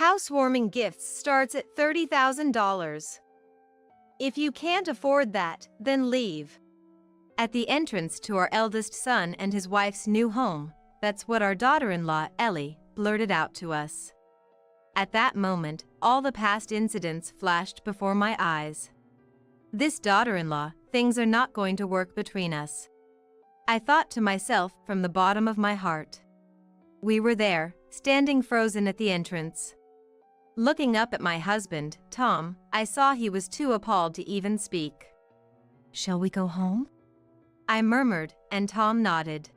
Housewarming gifts starts at $30,000. If you can't afford that, then leave. At the entrance to our eldest son and his wife's new home, that's what our daughter-in-law, Ellie, blurted out to us. At that moment, all the past incidents flashed before my eyes. This daughter-in-law, things are not going to work between us. I thought to myself from the bottom of my heart. We were there, standing frozen at the entrance. Looking up at my husband, Tom, I saw he was too appalled to even speak. "Shall we go home?" I murmured, and Tom nodded.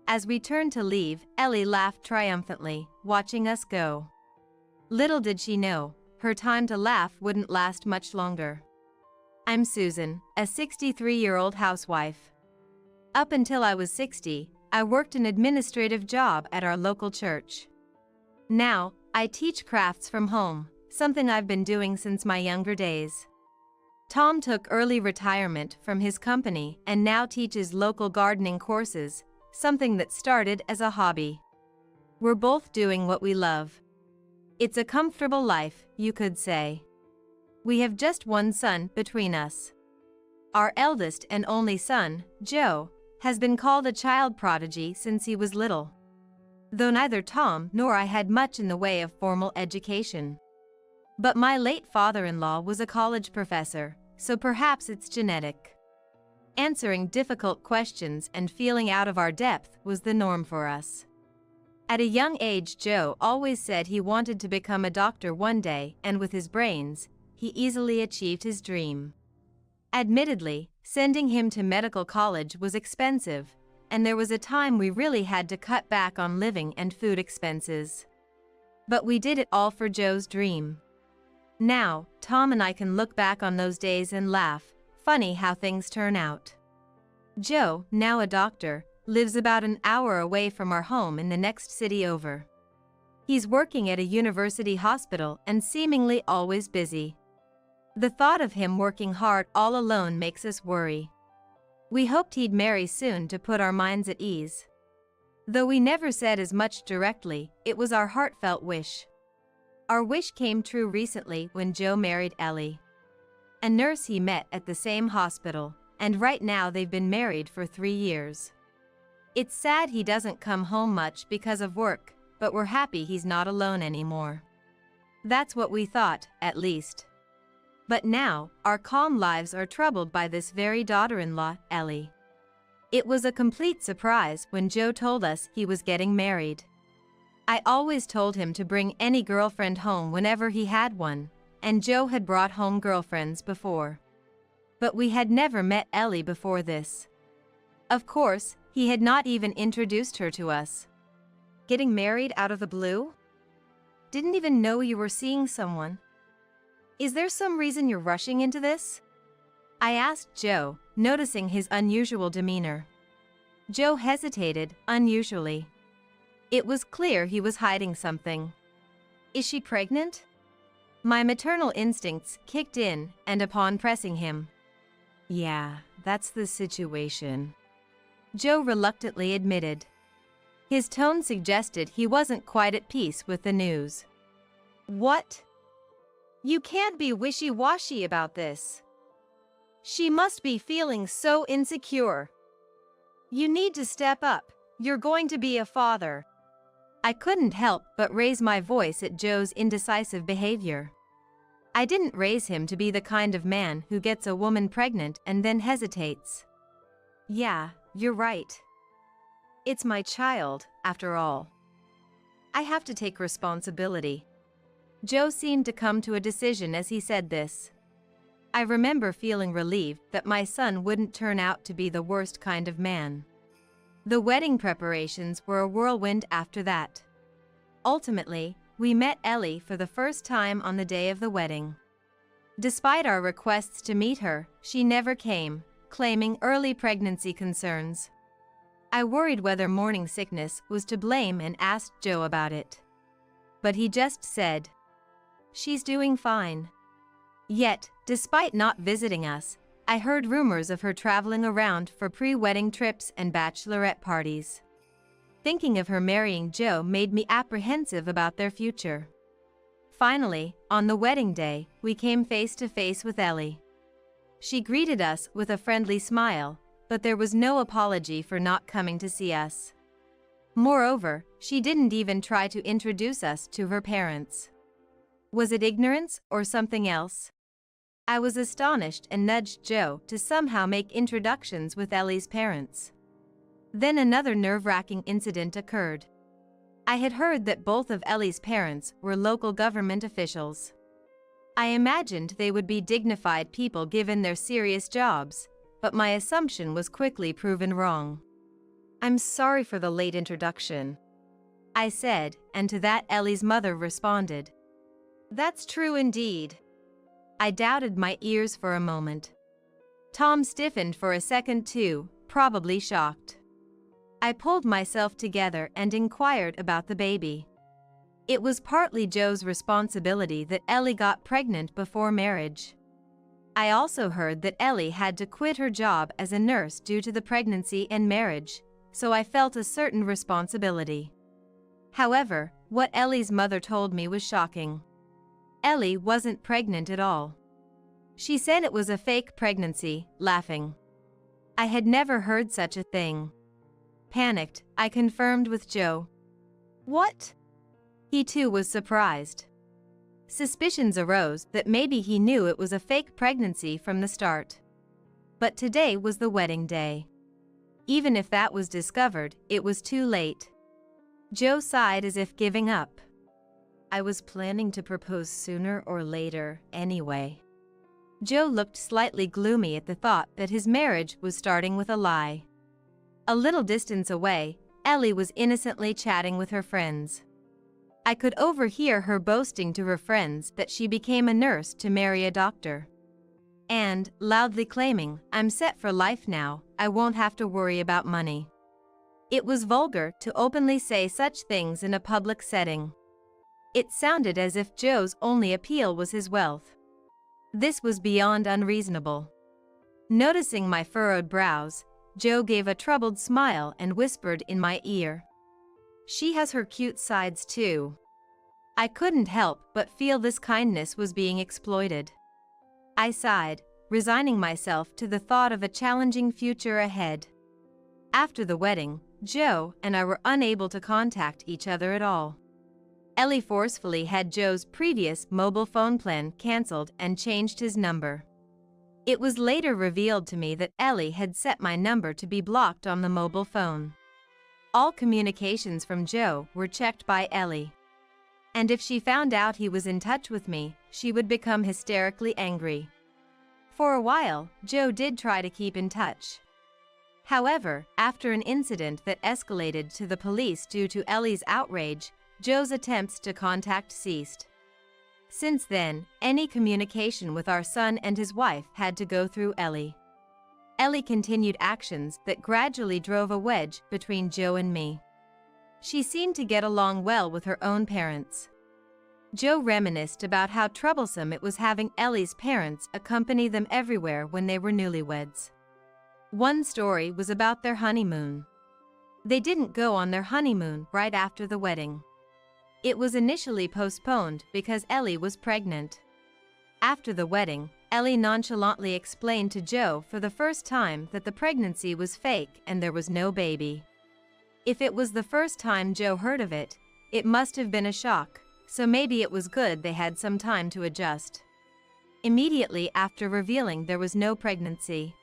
As we turned to leave, Ellie laughed triumphantly, watching us go. Little did she know, her time to laugh wouldn't last much longer. I'm Susan, a 63-year-old housewife. Up until I was 60, I worked an administrative job at our local church. Now, I teach crafts from home, something I've been doing since my younger days. Tom took early retirement from his company and now teaches local gardening courses, something that started as a hobby. We're both doing what we love. It's a comfortable life, you could say. We have just one son between us. Our eldest and only son, Joe, has been called a child prodigy since he was little. Though neither Tom nor I had much in the way of formal education. But my late father-in-law was a college professor, so perhaps it's genetic. Answering difficult questions and feeling out of our depth was the norm for us. At a young age, Joe always said he wanted to become a doctor one day, and with his brains, he easily achieved his dream. Admittedly, sending him to medical college was expensive, and there was a time we really had to cut back on living and food expenses. But we did it all for Joe's dream. Now, Tom and I can look back on those days and laugh. Funny how things turn out. Joe, now a doctor, lives about an hour away from our home in the next city over. He's working at a university hospital and seemingly always busy. The thought of him working hard all alone makes us worry. We hoped he'd marry soon to put our minds at ease. Though we never said as much directly, it was our heartfelt wish. Our wish came true recently when Joe married Ellie, a nurse he met at the same hospital, and right now they've been married for 3 years. It's sad he doesn't come home much because of work, but we're happy he's not alone anymore. That's what we thought, at least. But now, our calm lives are troubled by this very daughter-in-law, Ellie. It was a complete surprise when Joe told us he was getting married. I always told him to bring any girlfriend home whenever he had one, and Joe had brought home girlfriends before. But we had never met Ellie before this. Of course, he had not even introduced her to us. Getting married out of the blue? Didn't even know you were seeing someone. Is there some reason you're rushing into this? I asked Joe, noticing his unusual demeanor. Joe hesitated, unusually. It was clear he was hiding something. Is she pregnant? My maternal instincts kicked in, and upon pressing him. Yeah, that's the situation, Joe reluctantly admitted. His tone suggested he wasn't quite at peace with the news. What? You can't be wishy-washy about this. She must be feeling so insecure. You need to step up. You're going to be a father. I couldn't help but raise my voice at Joe's indecisive behavior. I didn't raise him to be the kind of man who gets a woman pregnant and then hesitates. Yeah, you're right. It's my child, after all. I have to take responsibility. Joe seemed to come to a decision as he said this. I remember feeling relieved that my son wouldn't turn out to be the worst kind of man. The wedding preparations were a whirlwind after that. Ultimately, we met Ellie for the first time on the day of the wedding. Despite our requests to meet her, she never came, claiming early pregnancy concerns. I worried whether morning sickness was to blame and asked Joe about it. But he just said, "She's doing fine." Yet, despite not visiting us, I heard rumors of her traveling around for pre-wedding trips and bachelorette parties. Thinking of her marrying Joe made me apprehensive about their future. Finally, on the wedding day, we came face to face with Ellie. She greeted us with a friendly smile, but there was no apology for not coming to see us. Moreover, she didn't even try to introduce us to her parents. Was it ignorance or something else? I was astonished and nudged Joe to somehow make introductions with Ellie's parents. Then another nerve-wracking incident occurred. I had heard that both of Ellie's parents were local government officials. I imagined they would be dignified people given their serious jobs, but my assumption was quickly proven wrong. "I'm sorry for the late introduction," I said, and to that Ellie's mother responded, "That's true indeed." I doubted my ears for a moment. Tom stiffened for a second too, probably shocked. I pulled myself together and inquired about the baby. It was partly Joe's responsibility that Ellie got pregnant before marriage. I also heard that Ellie had to quit her job as a nurse due to the pregnancy and marriage, so I felt a certain responsibility. However, what Ellie's mother told me was shocking. Ellie wasn't pregnant at all. She said it was a fake pregnancy, laughing. I had never heard such a thing. Panicked, I confirmed with Joe. "What?" He too was surprised. Suspicions arose that maybe he knew it was a fake pregnancy from the start. But today was the wedding day. Even if that was discovered, it was too late. Joe sighed as if giving up. "I was planning to propose sooner or later, anyway." Joe looked slightly gloomy at the thought that his marriage was starting with a lie. A little distance away, Ellie was innocently chatting with her friends. I could overhear her boasting to her friends that she became a nurse to marry a doctor. And, loudly claiming, "I'm set for life now, I won't have to worry about money." It was vulgar to openly say such things in a public setting. It sounded as if Joe's only appeal was his wealth. This was beyond unreasonable. Noticing my furrowed brows, Joe gave a troubled smile and whispered in my ear, "She has her cute sides too." I couldn't help but feel this kindness was being exploited. I sighed, resigning myself to the thought of a challenging future ahead. After the wedding, Joe and I were unable to contact each other at all. Ellie forcefully had Joe's previous mobile phone plan canceled and changed his number. It was later revealed to me that Ellie had set my number to be blocked on the mobile phone. All communications from Joe were checked by Ellie. And if she found out he was in touch with me, she would become hysterically angry. For a while, Joe did try to keep in touch. However, after an incident that escalated to the police due to Ellie's outrage, Joe's attempts to contact ceased. Since then, any communication with our son and his wife had to go through Ellie. Ellie continued actions that gradually drove a wedge between Joe and me. She seemed to get along well with her own parents. Joe reminisced about how troublesome it was having Ellie's parents accompany them everywhere when they were newlyweds. One story was about their honeymoon. They didn't go on their honeymoon right after the wedding. It was initially postponed because Ellie was pregnant. After the wedding, Ellie nonchalantly explained to Joe for the first time that the pregnancy was fake and there was no baby. If it was the first time Joe heard of it, it must have been a shock, so maybe it was good they had some time to adjust. Immediately after revealing there was no pregnancy,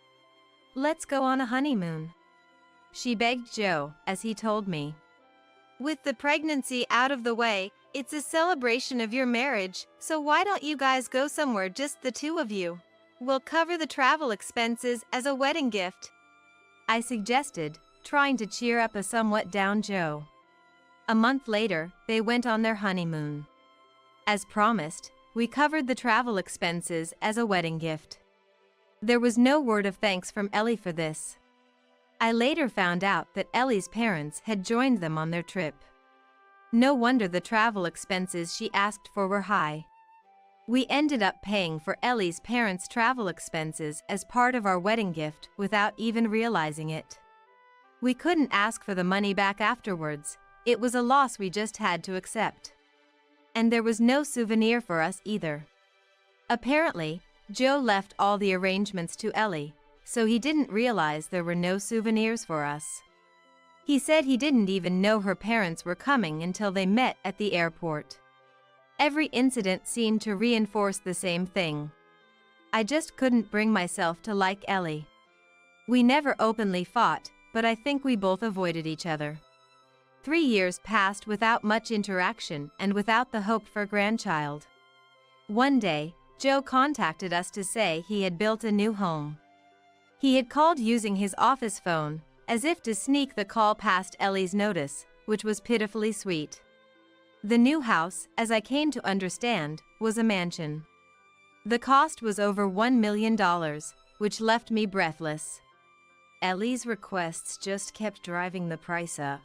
"Let's go on a honeymoon," she begged Joe, as he told me. "With the pregnancy out of the way, it's a celebration of your marriage, so why don't you guys go somewhere just the two of you? We'll cover the travel expenses as a wedding gift," I suggested, trying to cheer up a somewhat down Joe. A month later, they went on their honeymoon. As promised, we covered the travel expenses as a wedding gift. There was no word of thanks from Ellie for this. I later found out that Ellie's parents had joined them on their trip. No wonder the travel expenses she asked for were high. We ended up paying for Ellie's parents' travel expenses as part of our wedding gift without even realizing it. We couldn't ask for the money back afterwards. It was a loss we just had to accept. And there was no souvenir for us either. Apparently, Joe left all the arrangements to Ellie, so he didn't realize there were no souvenirs for us. He said he didn't even know her parents were coming until they met at the airport. Every incident seemed to reinforce the same thing. I just couldn't bring myself to like Ellie. We never openly fought, but I think we both avoided each other. 3 years passed without much interaction and without the hope for a grandchild. One day, Joe contacted us to say he had built a new home. He had called using his office phone, as if to sneak the call past Ellie's notice, which was pitifully sweet. The new house, as I came to understand, was a mansion. The cost was over $1 million, which left me breathless. Ellie's requests just kept driving the price up,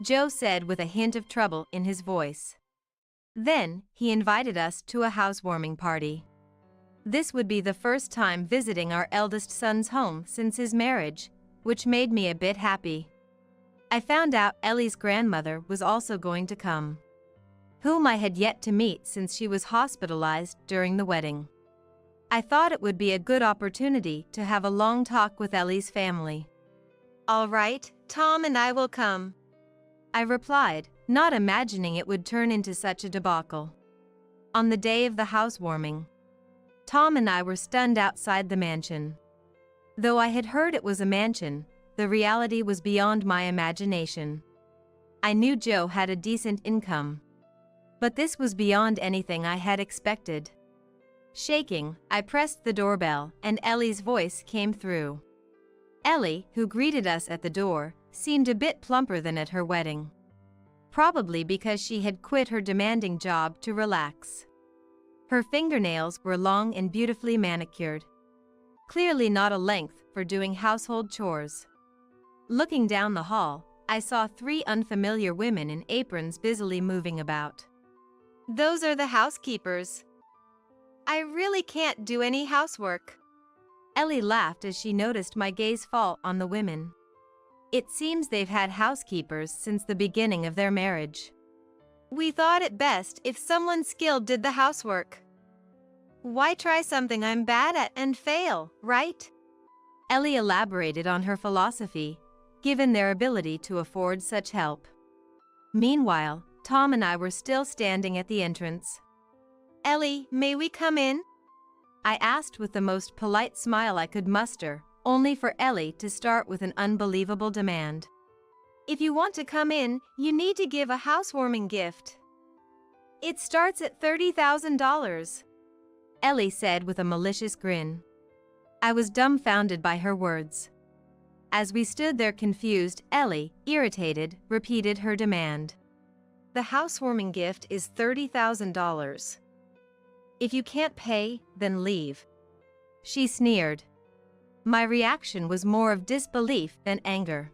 Joe said with a hint of trouble in his voice. Then, he invited us to a housewarming party. This would be the first time visiting our eldest son's home since his marriage, which made me a bit happy. I found out Ellie's grandmother was also going to come, whom I had yet to meet since she was hospitalized during the wedding. I thought it would be a good opportunity to have a long talk with Ellie's family. "All right, Tom and I will come," I replied, not imagining it would turn into such a debacle. On the day of the housewarming, Tom and I were stunned outside the mansion. Though I had heard it was a mansion, the reality was beyond my imagination. I knew Joe had a decent income, but this was beyond anything I had expected. Shaking, I pressed the doorbell, and Ellie's voice came through. Ellie, who greeted us at the door, seemed a bit plumper than at her wedding. Probably because she had quit her demanding job to relax. Her fingernails were long and beautifully manicured. Clearly not a length for doing household chores. Looking down the hall, I saw 3 unfamiliar women in aprons busily moving about. "Those are the housekeepers. I really can't do any housework." Ellie laughed as she noticed my gaze fall on the women. It seems they've had housekeepers since the beginning of their marriage. "We thought it best if someone skilled did the housework. Why try something I'm bad at and fail, right?" Ellie elaborated on her philosophy, given their ability to afford such help. Meanwhile, Tom and I were still standing at the entrance. "Ellie, may we come in?" I asked with the most polite smile I could muster, only for Ellie to start with an unbelievable demand. "If you want to come in, you need to give a housewarming gift. It starts at $30,000, Ellie said with a malicious grin. I was dumbfounded by her words. As we stood there confused, Ellie, irritated, repeated her demand. "The housewarming gift is $30,000. If you can't pay, then leave," she sneered. My reaction was more of disbelief than anger.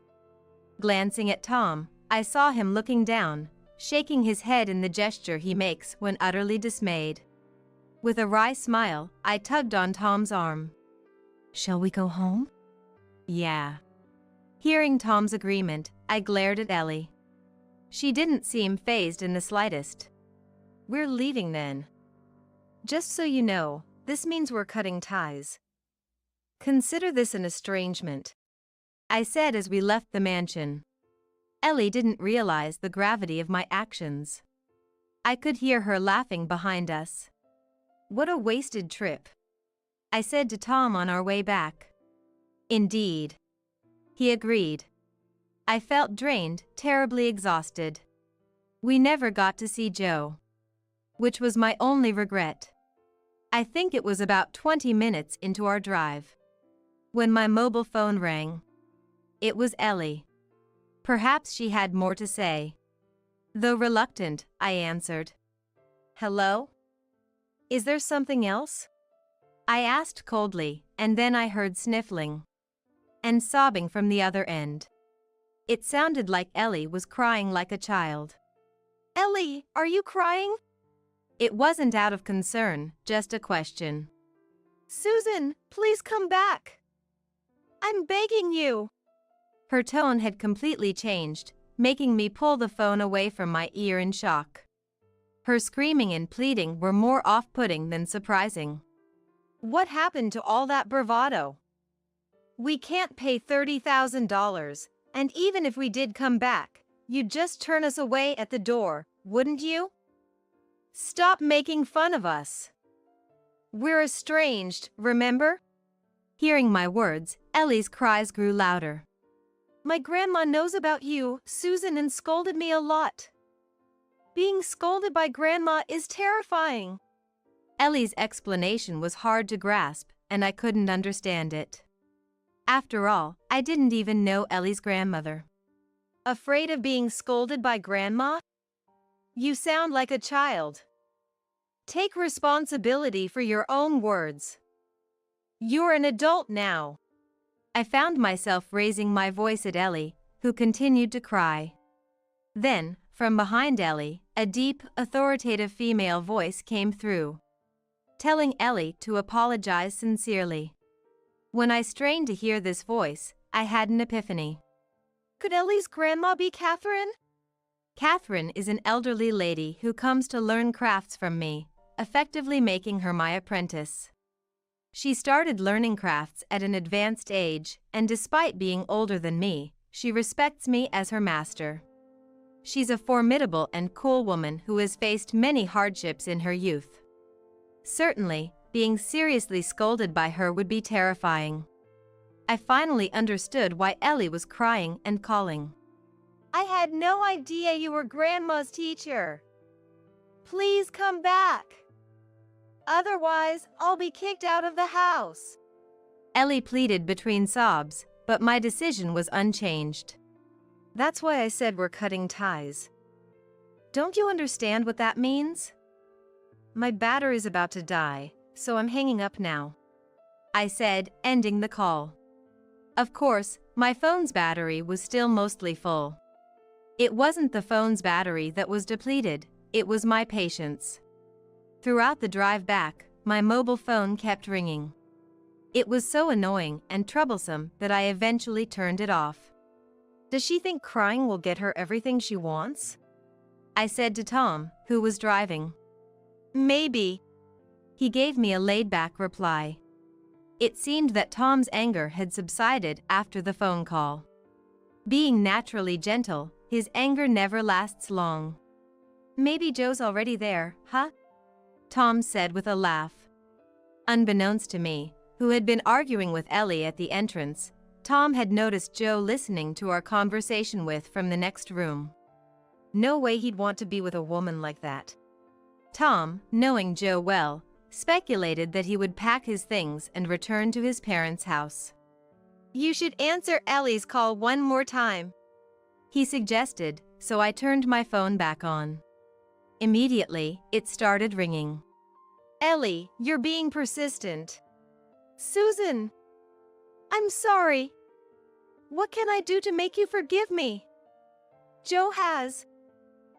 Glancing at Tom, I saw him looking down, shaking his head in the gesture he makes when utterly dismayed. With a wry smile, I tugged on Tom's arm. "Shall we go home?" "Yeah." Hearing Tom's agreement, I glared at Ellie. She didn't seem fazed in the slightest. "We're leaving then. Just so you know, this means we're cutting ties. Consider this an estrangement," I said as we left the mansion. Ellie didn't realize the gravity of my actions. I could hear her laughing behind us. "What a wasted trip," I said to Tom on our way back. "Indeed," he agreed. I felt drained, terribly exhausted. We never got to see Joe, which was my only regret. I think it was about 20 minutes into our drive when my mobile phone rang. It was Ellie. Perhaps she had more to say. Though reluctant, I answered. "Hello? Is there something else?" I asked coldly, and then I heard sniffling and sobbing from the other end. It sounded like Ellie was crying like a child. "Ellie, are you crying?" It wasn't out of concern, just a question. "Susan, please come back. I'm begging you." Her tone had completely changed, making me pull the phone away from my ear in shock. Her screaming and pleading were more off-putting than surprising. What happened to all that bravado? We can't pay $30,000, and even if we did come back, you'd just turn us away at the door, wouldn't you? Stop making fun of us. We're estranged, remember? Hearing my words, Ellie's cries grew louder. My grandma knows about you, Susan, and scolded me a lot. Being scolded by grandma is terrifying. Ellie's explanation was hard to grasp, and I couldn't understand it. After all, I didn't even know Ellie's grandmother. Afraid of being scolded by grandma? You sound like a child. Take responsibility for your own words. You're an adult now. I found myself raising my voice at Ellie, who continued to cry. Then, from behind Ellie, a deep, authoritative female voice came through, telling Ellie to apologize sincerely. When I strained to hear this voice, I had an epiphany. Could Ellie's grandma be Catherine? Catherine is an elderly lady who comes to learn crafts from me, effectively making her my apprentice. She started learning crafts at an advanced age, and despite being older than me, she respects me as her master. She's a formidable and cool woman who has faced many hardships in her youth. Certainly, being seriously scolded by her would be terrifying. I finally understood why Ellie was crying and calling. I had no idea you were Grandma's teacher. Please come back. Otherwise, I'll be kicked out of the house. Ellie pleaded between sobs, but my decision was unchanged. That's why I said we're cutting ties. Don't you understand what that means? My battery's about to die, so I'm hanging up now, I said, ending the call. Of course, my phone's battery was still mostly full. It wasn't the phone's battery that was depleted, it was my patience. Throughout the drive back, my mobile phone kept ringing. It was so annoying and troublesome that I eventually turned it off. Does she think crying will get her everything she wants? I said to Tom, who was driving. Maybe. He gave me a laid-back reply. It seemed that Tom's anger had subsided after the phone call. Being naturally gentle, his anger never lasts long. Maybe Joe's already there, huh? Tom said with a laugh. Unbeknownst to me, who had been arguing with Ellie at the entrance, Tom had noticed Joe listening to our conversation from the next room. No way he'd want to be with a woman like that. Tom, knowing Joe well, speculated that he would pack his things and return to his parents' house. You should answer Ellie's call one more time, he suggested, so I turned my phone back on. Immediately, it started ringing. Ellie, you're being persistent. Susan, I'm sorry. What can I do to make you forgive me? Joe has.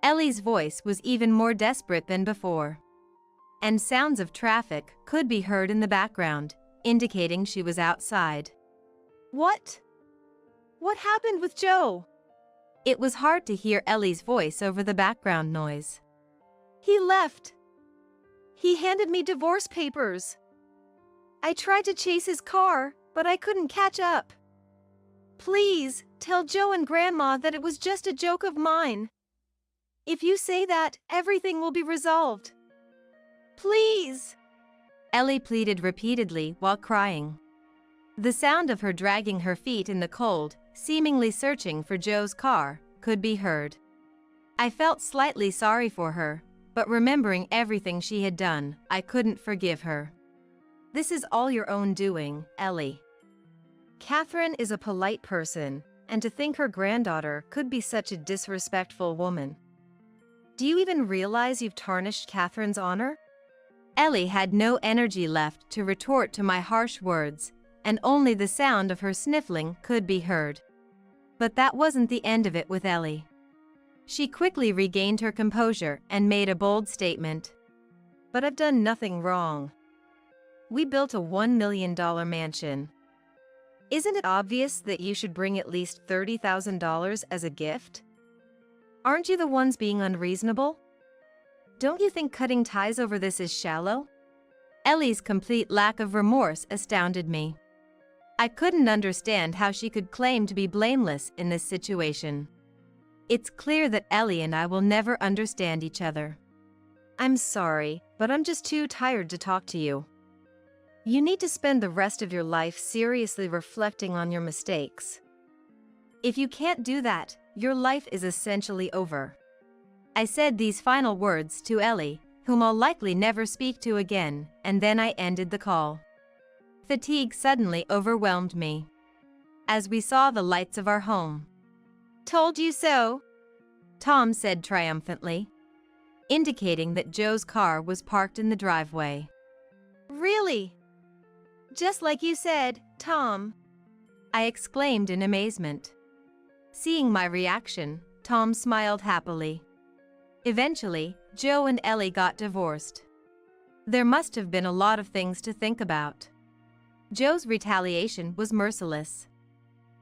Ellie's voice was even more desperate than before. And sounds of traffic could be heard in the background, indicating she was outside. What? What happened with Joe? It was hard to hear Ellie's voice over the background noise. He left. He handed me divorce papers. I tried to chase his car, but I couldn't catch up. Please, tell Joe and Grandma that it was just a joke of mine. If you say that, everything will be resolved. Please! Ellie pleaded repeatedly while crying. The sound of her dragging her feet in the cold, seemingly searching for Joe's car, could be heard. I felt slightly sorry for her, but remembering everything she had done, I couldn't forgive her. This is all your own doing, Ellie. Catherine is a polite person, and to think her granddaughter could be such a disrespectful woman. Do you even realize you've tarnished Catherine's honor? Ellie had no energy left to retort to my harsh words, and only the sound of her sniffling could be heard. But that wasn't the end of it with Ellie. She quickly regained her composure and made a bold statement. But I've done nothing wrong. We built a $1 million mansion. Isn't it obvious that you should bring at least $30,000 as a gift? Aren't you the ones being unreasonable? don't you think cutting ties over this is shallow? Ellie's complete lack of remorse astounded me. I couldn't understand how she could claim to be blameless in this situation. It's clear that Ellie and I will never understand each other. I'm sorry, but I'm just too tired to talk to you. You need to spend the rest of your life seriously reflecting on your mistakes. If you can't do that, your life is essentially over. I said these final words to Ellie, whom I'll likely never speak to again, and then I ended the call. Fatigue suddenly overwhelmed me as we saw the lights of our home. Told you so, Tom said triumphantly, indicating that Joe's car was parked in the driveway. Really? Just like you said, Tom, I exclaimed in amazement. Seeing my reaction, Tom smiled happily. Eventually, Joe and Ellie got divorced. There must have been a lot of things to think about. Joe's retaliation was merciless.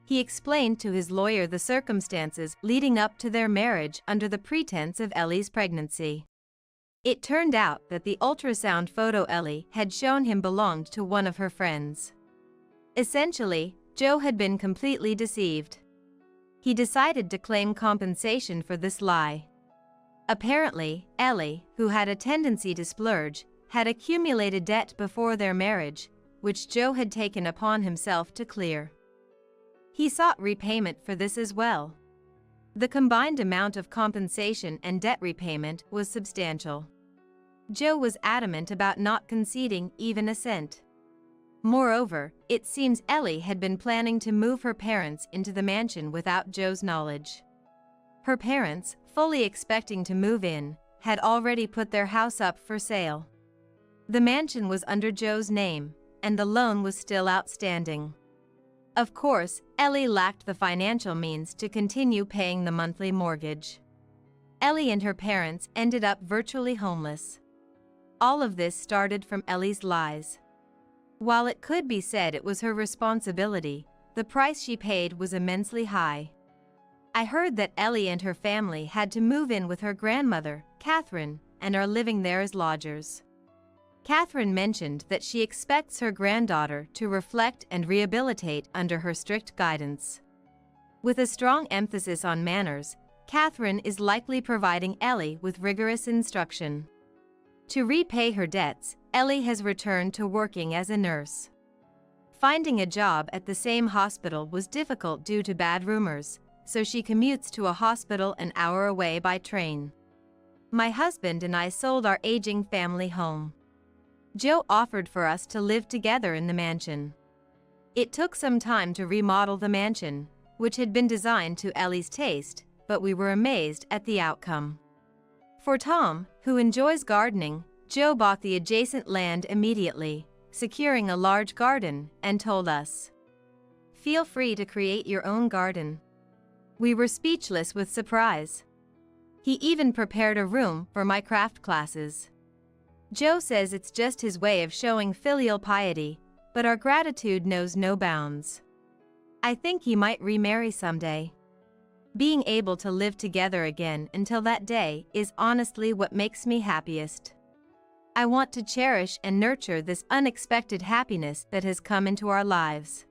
He explained to his lawyer the circumstances leading up to their marriage under the pretense of Ellie's pregnancy. It turned out that the ultrasound photo Ellie had shown him belonged to one of her friends. Essentially, Joe had been completely deceived. He decided to claim compensation for this lie. Apparently, Ellie, who had a tendency to splurge, had accumulated debt before their marriage, which Joe had taken upon himself to clear. He sought repayment for this as well. The combined amount of compensation and debt repayment was substantial. Joe was adamant about not conceding even a cent. Moreover, it seems Ellie had been planning to move her parents into the mansion without Joe's knowledge. Her parents, fully expecting to move in, had already put their house up for sale. The mansion was under Joe's name, and the loan was still outstanding. Of course, Ellie lacked the financial means to continue paying the monthly mortgage. Ellie and her parents ended up virtually homeless. All of this started from Ellie's lies. While it could be said it was her responsibility, the price she paid was immensely high. I heard that Ellie and her family had to move in with her grandmother, Catherine, and are living there as lodgers. Catherine mentioned that she expects her granddaughter to reflect and rehabilitate under her strict guidance. With a strong emphasis on manners, Catherine is likely providing Ellie with rigorous instruction. To repay her debts, Ellie has returned to working as a nurse. Finding a job at the same hospital was difficult due to bad rumors, so she commutes to a hospital an hour away by train. My husband and I sold our aging family home. Joe offered for us to live together in the mansion. It took some time to remodel the mansion, which had been designed to Ellie's taste, but we were amazed at the outcome. For Tom, who enjoys gardening, Joe bought the adjacent land immediately, securing a large garden, and told us, "Feel free to create your own garden." We were speechless with surprise. He even prepared a room for my craft classes. Joe says it's just his way of showing filial piety, but our gratitude knows no bounds. I think he might remarry someday. Being able to live together again until that day is honestly what makes me happiest. I want to cherish and nurture this unexpected happiness that has come into our lives.